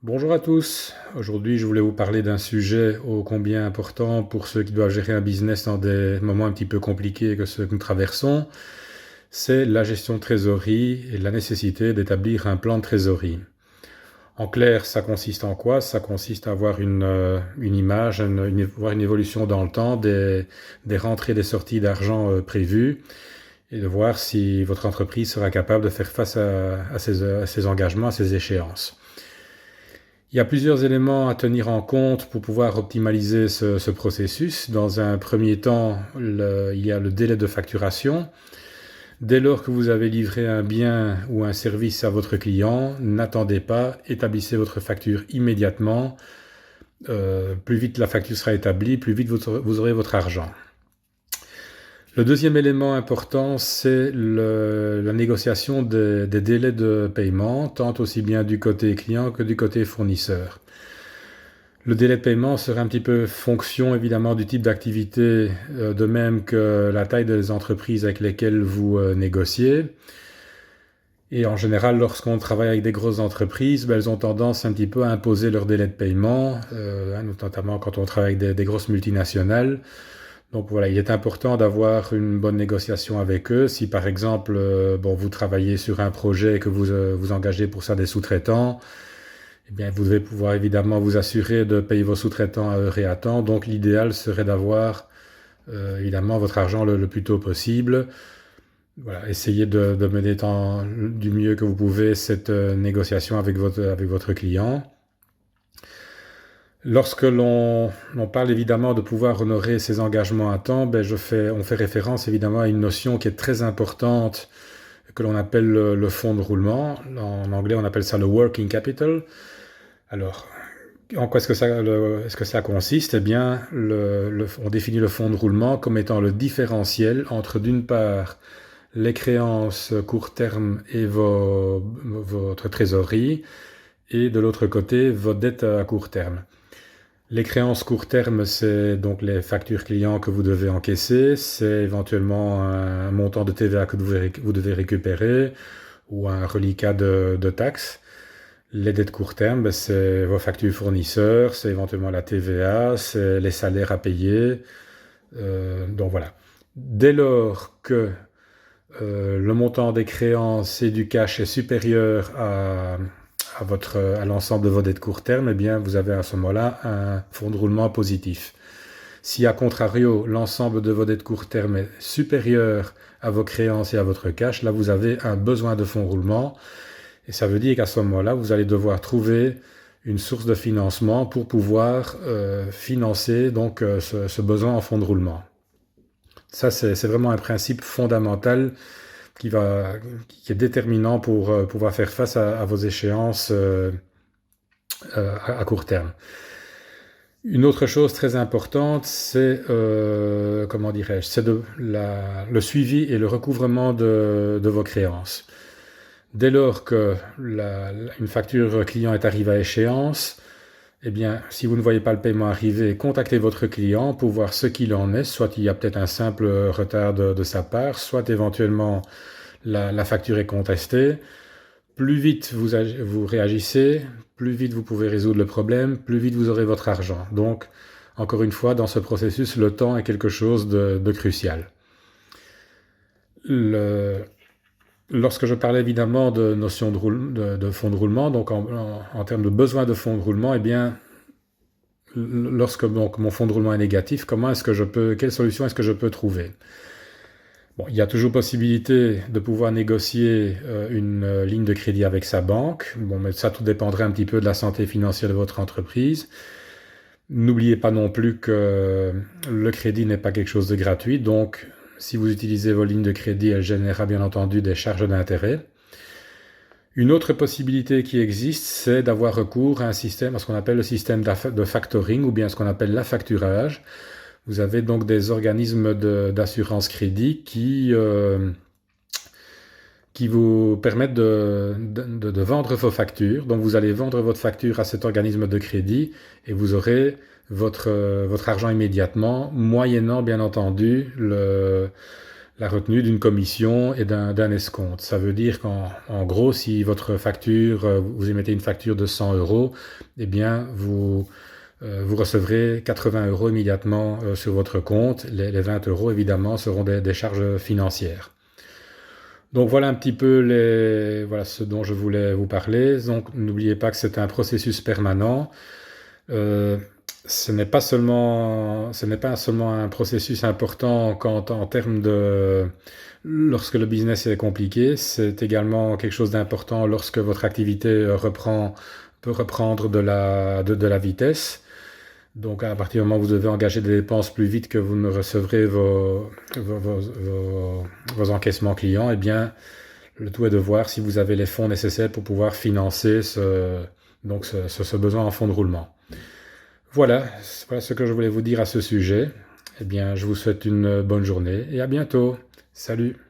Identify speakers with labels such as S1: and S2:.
S1: Bonjour à tous. Aujourd'hui, je voulais vous parler d'un sujet ô combien important pour ceux qui doivent gérer un business dans des moments un petit peu compliqués que ceux que nous traversons. C'est la gestion de trésorerie et la nécessité d'établir un plan de trésorerie. En clair, ça consiste en quoi? Ça consiste à avoir une image, voir une évolution dans le temps des rentrées et des sorties d'argent prévues et de voir si votre entreprise sera capable de faire face à ses engagements, à ses échéances. Il y a plusieurs éléments à tenir en compte pour pouvoir optimaliser ce processus. Dans un premier temps, il y a le délai de facturation. Dès lors que vous avez livré un bien ou un service à votre client, n'attendez pas, établissez votre facture immédiatement. Plus vite la facture sera établie, plus vite vous aurez votre argent. Le deuxième élément important, c'est la négociation des délais de paiement, tant aussi bien du côté client que du côté fournisseur. Le délai de paiement sera un petit peu fonction évidemment du type d'activité, de même que la taille des entreprises avec lesquelles vous négociez. Et en général, lorsqu'on travaille avec des grosses entreprises, elles ont tendance un petit peu à imposer leur délai de paiement, notamment quand on travaille avec des grosses multinationales. Donc voilà, il est important d'avoir une bonne négociation avec eux. Si par exemple, vous travaillez sur un projet et que vous engagez pour ça des sous-traitants, eh bien, vous devez pouvoir évidemment vous assurer de payer vos sous-traitants à heure et à temps. Donc l'idéal serait d'avoir évidemment votre argent le plus tôt possible. Voilà, essayez de mener du mieux que vous pouvez cette négociation avec votre client. Lorsque l'on parle évidemment de pouvoir honorer ses engagements à temps, on fait référence évidemment à une notion qui est très importante que l'on appelle le fonds de roulement. En anglais, on appelle ça le working capital. Alors, en quoi est-ce que ça consiste? Eh bien, on définit le fonds de roulement comme étant le différentiel entre, d'une part, les créances court terme et votre trésorerie, et de l'autre côté, vos dettes à court terme. Les créances court terme, c'est donc les factures clients que vous devez encaisser, c'est éventuellement un montant de TVA que vous devez récupérer ou un reliquat de taxes. Les dettes court terme, c'est vos factures fournisseurs, c'est éventuellement la TVA, c'est les salaires à payer. Donc voilà. Dès lors que le montant des créances et du cash est supérieur à l'ensemble de vos dettes court terme, eh bien, vous avez à ce moment-là un fonds de roulement positif. Si, à contrario, l'ensemble de vos dettes court terme est supérieur à vos créances et à votre cash, là, vous avez un besoin de fonds de roulement. Et ça veut dire qu'à ce moment-là, vous allez devoir trouver une source de financement pour pouvoir financer donc ce besoin en fonds de roulement. Ça, c'est vraiment un principe fondamental qui est déterminant pour pouvoir faire face à vos échéances à court terme. Une autre chose très importante, c'est c'est le suivi et le recouvrement de vos créances. Dès lors que une facture client est arrivée à échéance, eh bien, si vous ne voyez pas le paiement arriver, contactez votre client pour voir ce qu'il en est. Soit il y a peut-être un simple retard de sa part, soit éventuellement la facture est contestée. Plus vite vous réagissez, plus vite vous pouvez résoudre le problème, plus vite vous aurez votre argent. Donc, encore une fois, dans ce processus, le temps est quelque chose de crucial. Lorsque je parlais évidemment de notion de fonds de roulement, donc en termes de besoin de fonds de roulement, eh bien, lorsque donc, mon fonds de roulement est négatif, quelle solution est-ce que je peux trouver? Bon, il y a toujours possibilité de pouvoir négocier une ligne de crédit avec sa banque. Bon, mais ça, tout dépendrait un petit peu de la santé financière de votre entreprise. N'oubliez pas non plus que le crédit n'est pas quelque chose de gratuit. Donc, si vous utilisez vos lignes de crédit, elle générera bien entendu des charges d'intérêt. Une autre possibilité qui existe, c'est d'avoir recours à ce qu'on appelle le système de factoring ou bien ce qu'on appelle l'affacturage. Vous avez donc des organismes d'assurance crédit qui vous permettent de vendre vos factures. Donc vous allez vendre votre facture à cet organisme de crédit et vous aurez votre argent immédiatement, moyennant bien entendu la retenue d'une commission et d'un escompte. Ça veut dire qu'en gros, si votre facture, vous émettez une facture de 100 euros, eh bien, vous recevrez 80 euros immédiatement sur votre compte. Les 20 euros, évidemment, seront des charges financières. Donc voilà un petit peu voilà ce dont je voulais vous parler. Donc n'oubliez pas que c'est un processus permanent. Euh, ce n'est pas seulement un processus important en termes de lorsque le business est compliqué, c'est également quelque chose d'important lorsque votre activité peut reprendre de la vitesse. Donc à partir du moment où vous devez engager des dépenses plus vite que vous ne recevrez vos encaissements clients, eh bien le tout est de voir si vous avez les fonds nécessaires pour pouvoir financer ce besoin en fonds de roulement. Voilà ce que je voulais vous dire à ce sujet. Eh bien, je vous souhaite une bonne journée et à bientôt. Salut!